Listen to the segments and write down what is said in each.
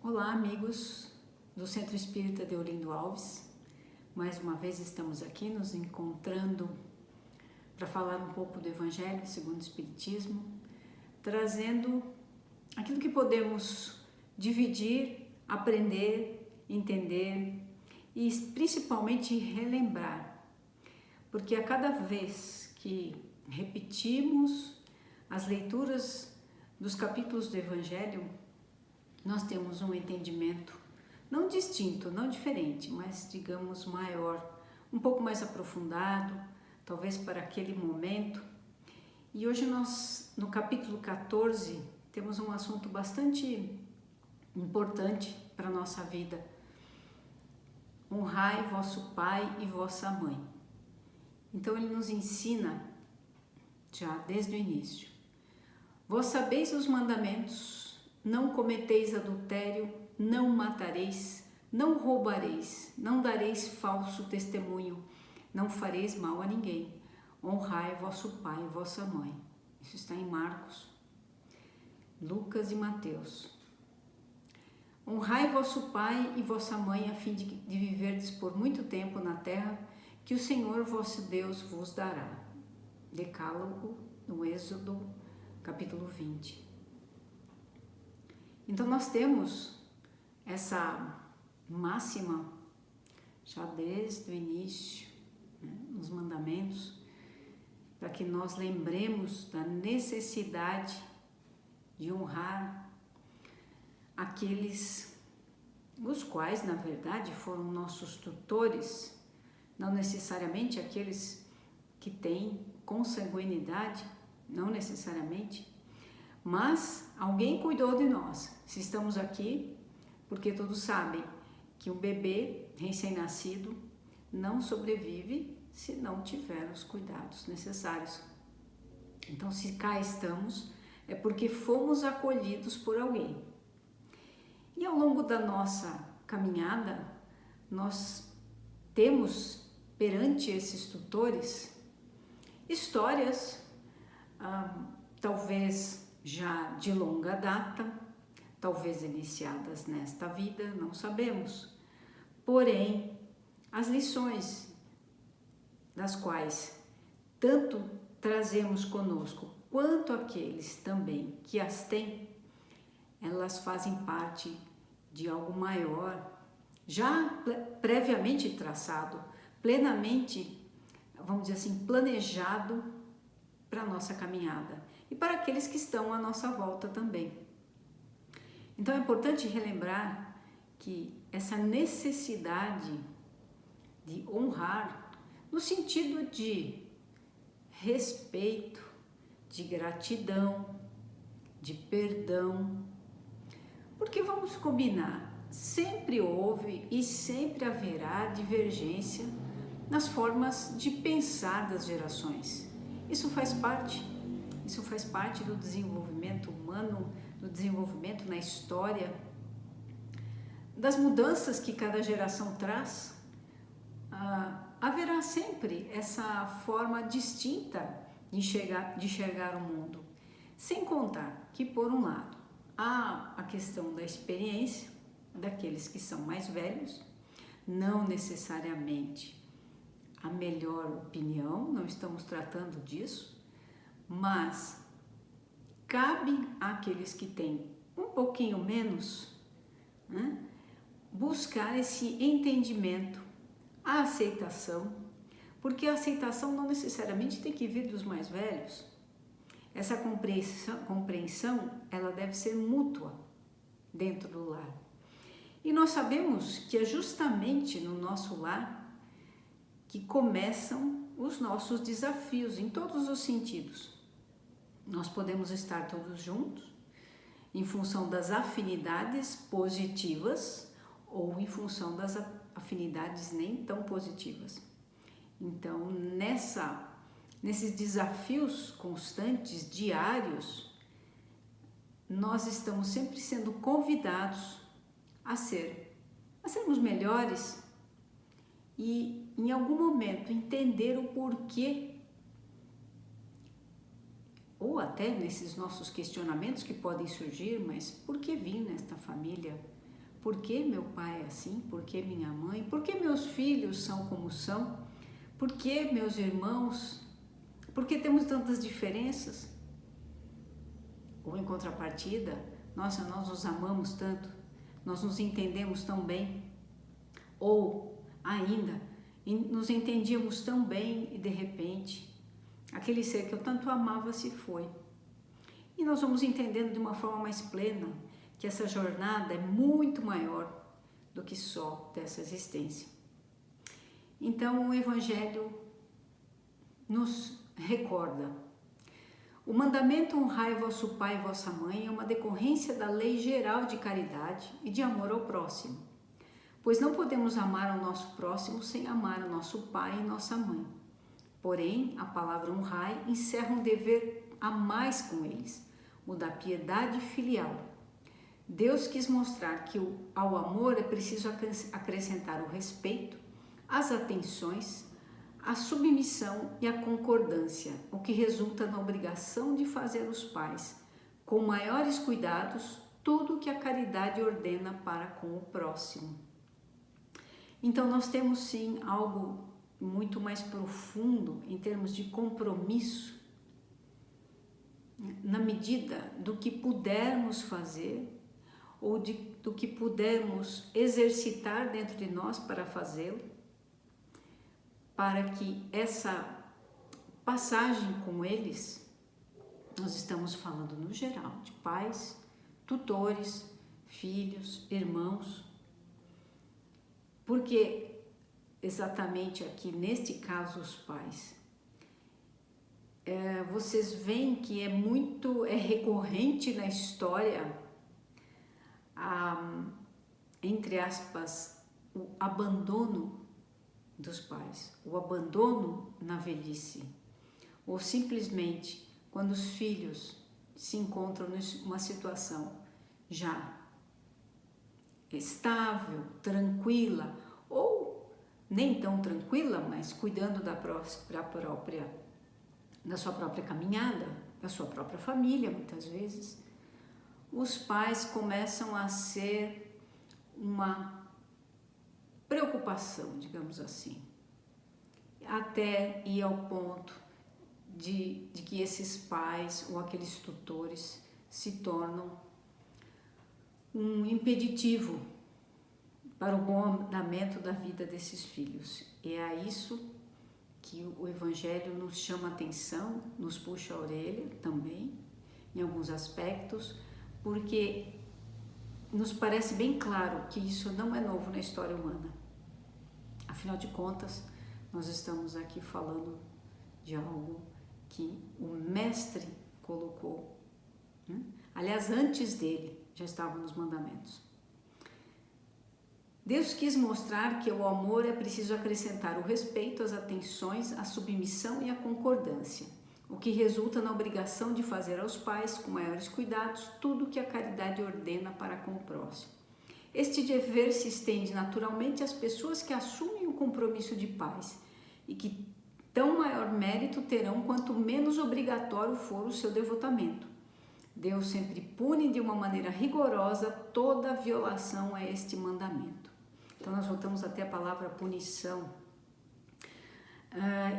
Olá, amigos do Centro Espírita Deolindo Alves. Mais uma vez estamos aqui nos encontrando para falar um pouco do Evangelho segundo o Espiritismo, trazendo aquilo que podemos dividir, aprender, entender e principalmente relembrar. Porque a cada vez que repetimos as leituras dos capítulos do Evangelho, nós temos um entendimento não distinto, não diferente, mas digamos maior, um pouco mais aprofundado, talvez para aquele momento. E hoje nós, no capítulo 14, temos um assunto bastante importante para a nossa vida. Honrai vosso pai e vossa mãe. Então ele nos ensina, já desde o início, vós sabeis os mandamentos: não cometeis adultério, não matareis, não roubareis, não dareis falso testemunho, não fareis mal a ninguém, honrai vosso pai e vossa mãe. Isso está em Marcos, Lucas e Mateus. Honrai vosso pai e vossa mãe, a fim de viverdes por muito tempo na terra que o Senhor vosso Deus vos dará. Decálogo, no Êxodo, capítulo 20. Então nós temos essa máxima já desde o início, né, nos mandamentos, para que nós lembremos da necessidade de honrar aqueles os quais, na verdade, foram nossos tutores, não necessariamente aqueles que têm consanguinidade, não necessariamente, mas alguém cuidou de nós. Se estamos aqui, porque todos sabem que um bebê recém-nascido não sobrevive se não tiver os cuidados necessários. Então, se cá estamos, é porque fomos acolhidos por alguém. E ao longo da nossa caminhada, nós temos perante esses tutores histórias, talvez já de longa data, talvez iniciadas nesta vida, não sabemos. Porém, as lições das quais tanto trazemos conosco, quanto aqueles também que as têm, elas fazem parte de algo maior, já previamente traçado, plenamente, vamos dizer assim, planejado para a nossa caminhada e para aqueles que estão à nossa volta também. Então é importante relembrar que essa necessidade de honrar, no sentido de respeito, de gratidão, de perdão, porque vamos combinar, sempre houve e sempre haverá divergência nas formas de pensar das gerações. Isso faz parte do desenvolvimento humano, do desenvolvimento na história, das mudanças que cada geração traz. Haverá sempre essa forma distinta de enxergar o mundo, sem contar que, por um lado, há a questão da experiência daqueles que são mais velhos, não necessariamente a melhor opinião, não estamos tratando disso, mas cabe àqueles que têm um pouquinho menos, né, buscar esse entendimento, a aceitação, porque a aceitação não necessariamente tem que vir dos mais velhos. Essa compreensão ela deve ser mútua dentro do lar. E nós sabemos que é justamente no nosso lar que começam os nossos desafios em todos os sentidos. Nós podemos estar todos juntos em função das afinidades positivas ou em função das afinidades nem tão positivas. Então, nesses desafios constantes, diários, nós estamos sempre sendo convidados a sermos melhores e, em algum momento, entender o porquê, ou até nesses nossos questionamentos que podem surgir, mas por que vim nesta família? Por que meu pai é assim? Por que minha mãe? Por que meus filhos são como são? Por que meus irmãos? Por que temos tantas diferenças? Ou em contrapartida, nossa, nós nos amamos tanto, nós nos entendemos tão bem. Ou ainda, nos entendíamos tão bem e de repente, aquele ser que eu tanto amava se foi. E nós vamos entendendo de uma forma mais plena que essa jornada é muito maior do que só dessa existência. Então o Evangelho nos recorda: o mandamento honrai vosso pai e vossa mãe é uma decorrência da lei geral de caridade e de amor ao próximo, pois não podemos amar ao nosso próximo sem amar o nosso pai e nossa mãe. Porém, a palavra honrai encerra um dever a mais com eles, o da piedade filial. Deus quis mostrar que ao amor é preciso acrescentar o respeito, as atenções, a submissão e a concordância, o que resulta na obrigação de fazer aos pais, com maiores cuidados, tudo o que a caridade ordena para com o próximo. Então nós temos sim algo muito mais profundo em termos de compromisso, na medida do que pudermos fazer ou do que pudermos exercitar dentro de nós para fazê-lo, para que essa passagem com eles, nós estamos falando no geral de pais, tutores, filhos, irmãos, porque exatamente aqui neste caso os pais, vocês veem que é recorrente na história, entre aspas, o abandono dos pais, o abandono na velhice, ou simplesmente quando os filhos se encontram numa situação já estável, tranquila, ou nem tão tranquila, mas cuidando da sua própria caminhada, da sua própria família, muitas vezes, os pais começam a ser uma preocupação, digamos assim, até ir ao ponto de que esses pais ou aqueles tutores se tornam um impeditivo para o bom andamento da vida desses filhos. E é a isso que o Evangelho nos chama a atenção, nos puxa a orelha também, em alguns aspectos, porque nos parece bem claro que isso não é novo na história humana. Afinal de contas, nós estamos aqui falando de algo que o Mestre colocou, né? Aliás, antes dele já estavam nos mandamentos. Deus quis mostrar que ao amor é preciso acrescentar o respeito, as atenções, a submissão e a concordância, o que resulta na obrigação de fazer aos pais, com maiores cuidados, tudo o que a caridade ordena para com o próximo. Este dever se estende naturalmente às pessoas que assumem o compromisso de pais e que tão maior mérito terão quanto menos obrigatório for o seu devotamento. Deus sempre pune de uma maneira rigorosa toda violação a este mandamento. Então nós voltamos até a palavra punição.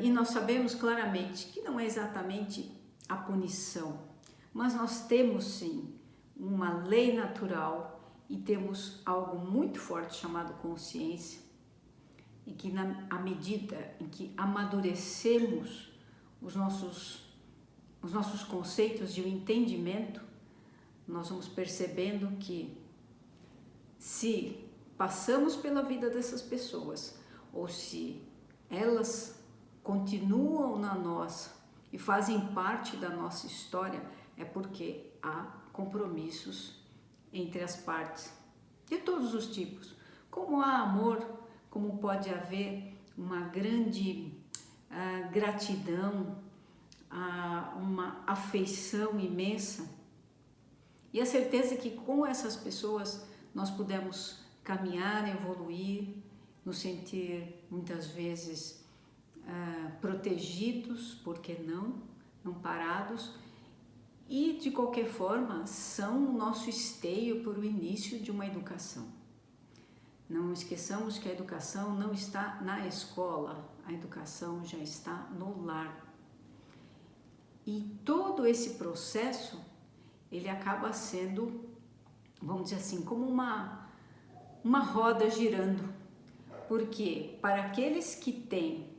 E nós sabemos claramente que não é exatamente a punição, mas nós temos sim uma lei natural e temos algo muito forte chamado consciência, e que à medida em que amadurecemos os nossos conceitos de entendimento, nós vamos percebendo que se passamos pela vida dessas pessoas, ou se elas continuam na nossa e fazem parte da nossa história, é porque há compromissos entre as partes, de todos os tipos. Como há amor, como pode haver uma grande gratidão, uma afeição imensa, e a certeza que com essas pessoas nós podemos caminhar, evoluir, nos sentir muitas vezes protegidos, por que não, amparados, e de qualquer forma são o nosso esteio para o início de uma educação. Não esqueçamos que a educação não está na escola, a educação já está no lar. E todo esse processo, ele acaba sendo, vamos dizer assim, como uma roda girando. Porque para aqueles que têm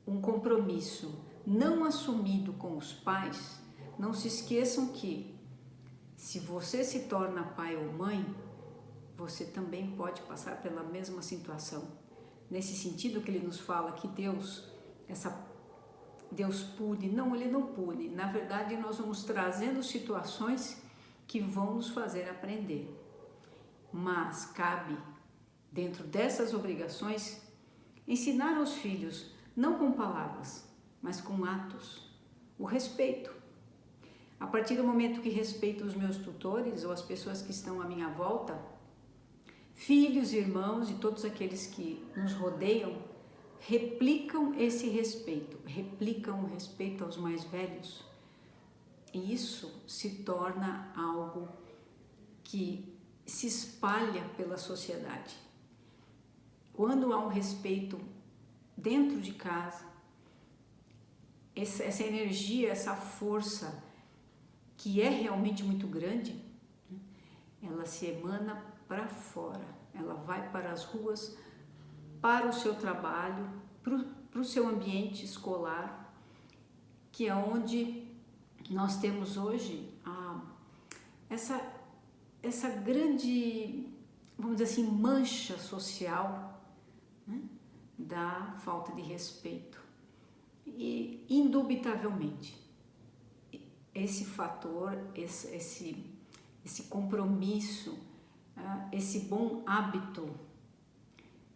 um compromisso não assumido com os pais, não se esqueçam que se você se torna pai ou mãe, você também pode passar pela mesma situação. Nesse sentido que ele nos fala que Deus pune, não, ele não pune. Na verdade, nós vamos trazendo situações que vão nos fazer aprender. Mas cabe, dentro dessas obrigações, ensinar aos filhos, não com palavras, mas com atos, o respeito. A partir do momento que respeito os meus tutores ou as pessoas que estão à minha volta, filhos, irmãos e todos aqueles que nos rodeiam, replicam esse respeito, replicam o respeito aos mais velhos. E isso se torna algo que se espalha pela sociedade. Quando há um respeito dentro de casa, essa energia, essa força que é realmente muito grande, ela se emana para fora, ela vai para as ruas, para o seu trabalho, para o seu ambiente escolar, que é onde nós temos hoje essa grande, vamos dizer assim, mancha social, né, da falta de respeito. E, indubitavelmente, esse fator, esse compromisso, esse bom hábito,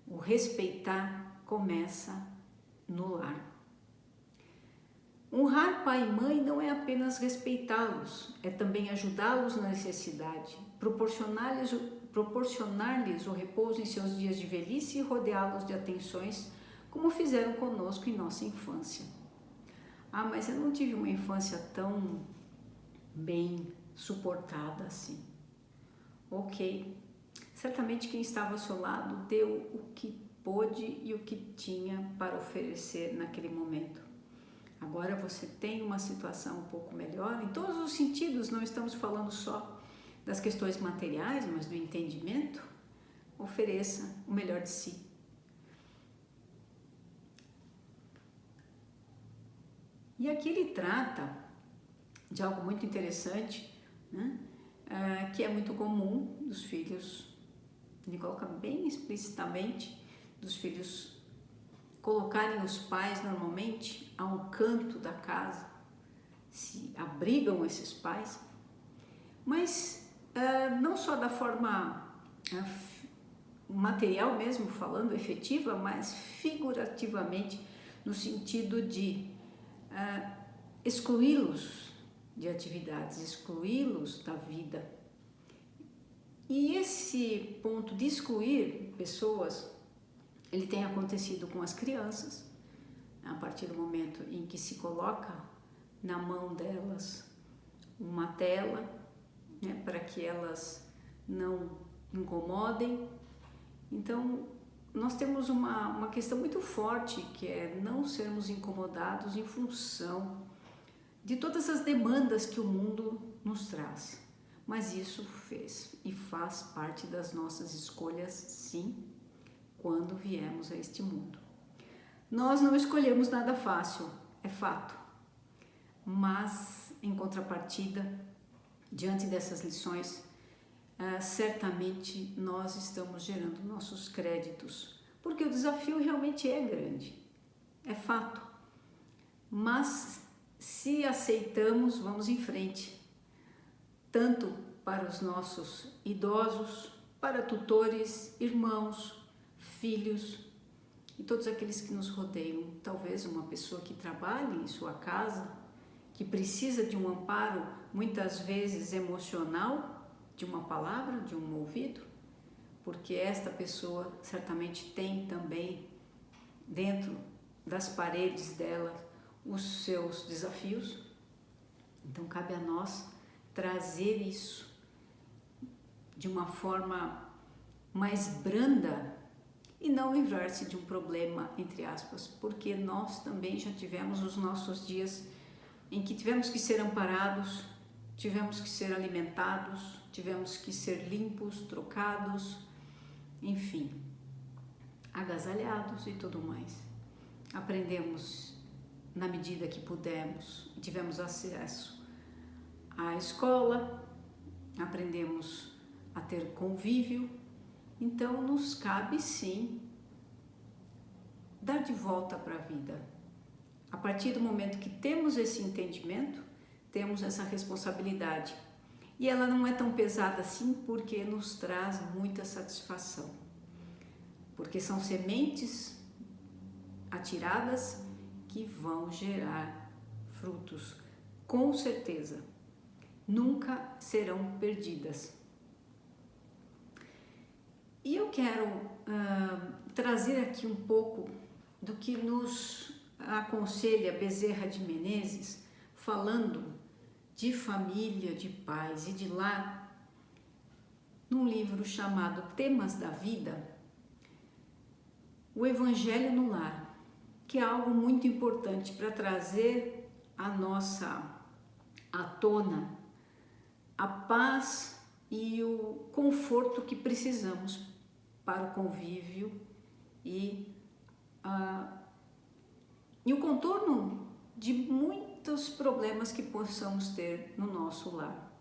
o respeitar, começa no lar. Honrar pai e mãe não é apenas respeitá-los, é também ajudá-los na necessidade, proporcionar-lhes o repouso em seus dias de velhice e rodeá-los de atenções, como fizeram conosco em nossa infância. Mas eu não tive uma infância tão bem suportada assim. Ok, certamente quem estava ao seu lado deu o que pôde e o que tinha para oferecer naquele momento. Agora você tem uma situação um pouco melhor, em todos os sentidos, não estamos falando só das questões materiais, mas do entendimento. Ofereça o melhor de si. E aqui ele trata de algo muito interessante, né? Que é muito comum dos filhos, ele coloca bem explicitamente, dos filhos colocarem os pais normalmente a um canto da casa, se abrigam esses pais, mas não só da forma material mesmo falando, efetiva, mas figurativamente, no sentido de excluí-los de atividades, excluí-los da vida. E esse ponto de excluir pessoas, ele tem acontecido com as crianças, a partir do momento em que se coloca na mão delas uma tela, né, para que elas não incomodem. Então, nós temos uma questão muito forte, que é não sermos incomodados em função de todas as demandas que o mundo nos traz. Mas isso fez e faz parte das nossas escolhas, sim, quando viemos a este mundo. Nós não escolhemos nada fácil, é fato. Mas, em contrapartida, diante dessas lições, certamente nós estamos gerando nossos créditos, porque o desafio realmente é grande, é fato. Mas, se aceitamos, vamos em frente, tanto para os nossos idosos, para tutores, irmãos, filhos e todos aqueles que nos rodeiam. Talvez uma pessoa que trabalhe em sua casa, que precisa de um amparo, muitas vezes emocional, de uma palavra, de um ouvido, porque esta pessoa certamente tem também dentro das paredes dela os seus desafios. Então cabe a nós trazer isso de uma forma mais branda e não livrar-se de um problema, entre aspas, porque nós também já tivemos os nossos dias em que tivemos que ser amparados, tivemos que ser alimentados, tivemos que ser limpos, trocados, enfim, agasalhados e tudo mais. Aprendemos na medida que pudemos, tivemos acesso à escola, aprendemos a ter convívio, então nos cabe sim dar de volta para a vida. A partir do momento que temos esse entendimento, temos essa responsabilidade. E ela não é tão pesada assim porque nos traz muita satisfação. Porque são sementes atiradas que vão gerar frutos, com certeza. Nunca serão perdidas. E eu quero trazer aqui um pouco do que nos aconselha Bezerra de Menezes, falando de família, de paz e de lar, num livro chamado Temas da Vida, o Evangelho no Lar, que é algo muito importante para trazer à tona a paz e o conforto que precisamos para o convívio e o contorno de muitos problemas que possamos ter no nosso lar.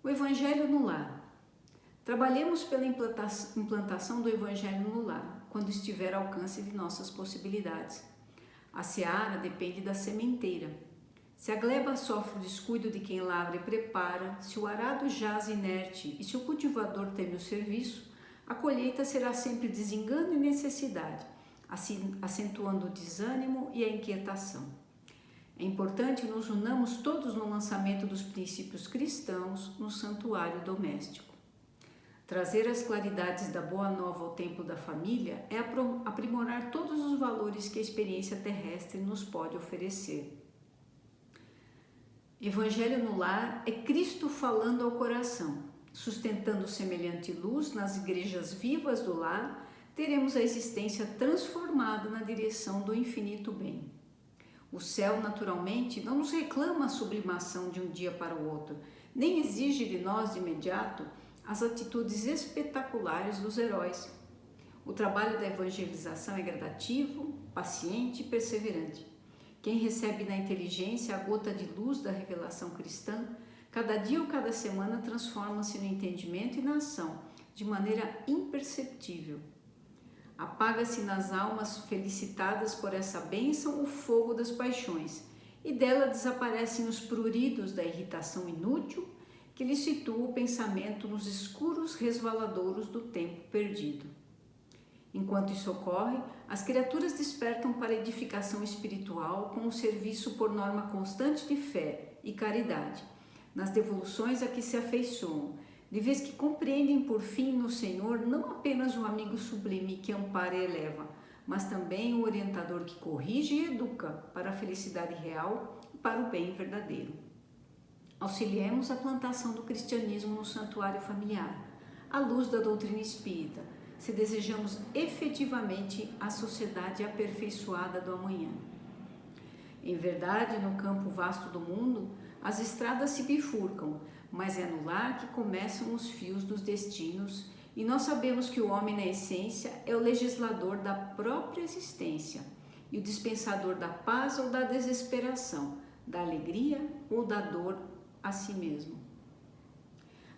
O Evangelho no Lar. Trabalhemos pela implantação do Evangelho no lar, quando estiver ao alcance de nossas possibilidades. A seara depende da sementeira. Se a gleba sofre o descuido de quem lavra e prepara, se o arado jaz inerte e se o cultivador teme o serviço, a colheita será sempre desengano e necessidade, assim, acentuando o desânimo e a inquietação. É importante nos unamos todos no lançamento dos princípios cristãos no santuário doméstico. Trazer as claridades da Boa Nova ao templo da família é aprimorar todos os valores que a experiência terrestre nos pode oferecer. Evangelho no Lar é Cristo falando ao coração. Sustentando semelhante luz nas igrejas vivas do lar, teremos a existência transformada na direção do infinito bem. O céu, naturalmente, não nos reclama a sublimação de um dia para o outro, nem exige de nós de imediato as atitudes espetaculares dos heróis. O trabalho da evangelização é gradativo, paciente e perseverante. Quem recebe na inteligência a gota de luz da revelação cristã, cada dia ou cada semana transforma-se no entendimento e na ação, de maneira imperceptível. Apaga-se nas almas felicitadas por essa bênção o fogo das paixões, e dela desaparecem os pruridos da irritação inútil, que lhe situa o pensamento nos escuros resvaladouros do tempo perdido. Enquanto isso ocorre, as criaturas despertam para a edificação espiritual com o serviço por norma constante de fé e caridade, nas devoluções a que se afeiçoam, de vez que compreendem por fim no Senhor não apenas o amigo sublime que ampara e eleva, mas também o orientador que corrige e educa para a felicidade real e para o bem verdadeiro. Auxiliemos a plantação do cristianismo no santuário familiar, à luz da doutrina espírita, se desejamos efetivamente a sociedade aperfeiçoada do amanhã. Em verdade, no campo vasto do mundo, as estradas se bifurcam, mas é no lar que começam os fios dos destinos, e nós sabemos que o homem, na essência, é o legislador da própria existência e o dispensador da paz ou da desesperação, da alegria ou da dor a si mesmo.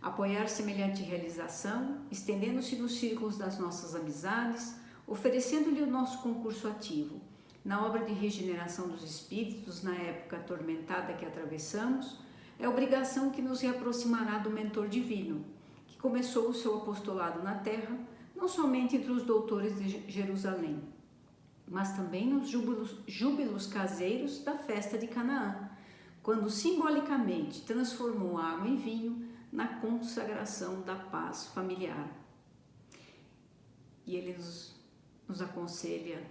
Apoiar semelhante realização, estendendo-se nos círculos das nossas amizades, oferecendo-lhe o nosso concurso ativo, na obra de regeneração dos espíritos, na época atormentada que atravessamos, é obrigação que nos reaproximará do mentor divino, que começou o seu apostolado na terra, não somente entre os doutores de Jerusalém, mas também nos júbilos caseiros da festa de Canaã, quando simbolicamente transformou a água em vinho na consagração da paz familiar. E ele nos aconselha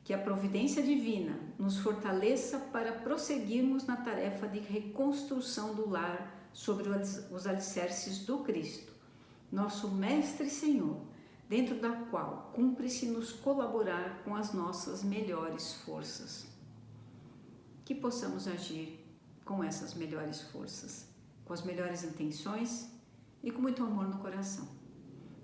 que a providência divina nos fortaleça para prosseguirmos na tarefa de reconstrução do lar sobre os alicerces do Cristo, nosso Mestre e Senhor, dentro da qual cumpre-se nos colaborar com as nossas melhores forças. Que possamos agir com essas melhores forças, com as melhores intenções e com muito amor no coração.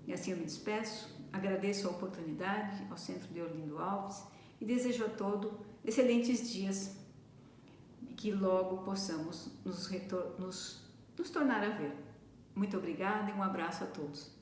E assim eu me despeço, agradeço a oportunidade ao Centro de Orlindo Alves e desejo a todos excelentes dias e que logo possamos nos tornar a ver. Muito obrigada e um abraço a todos.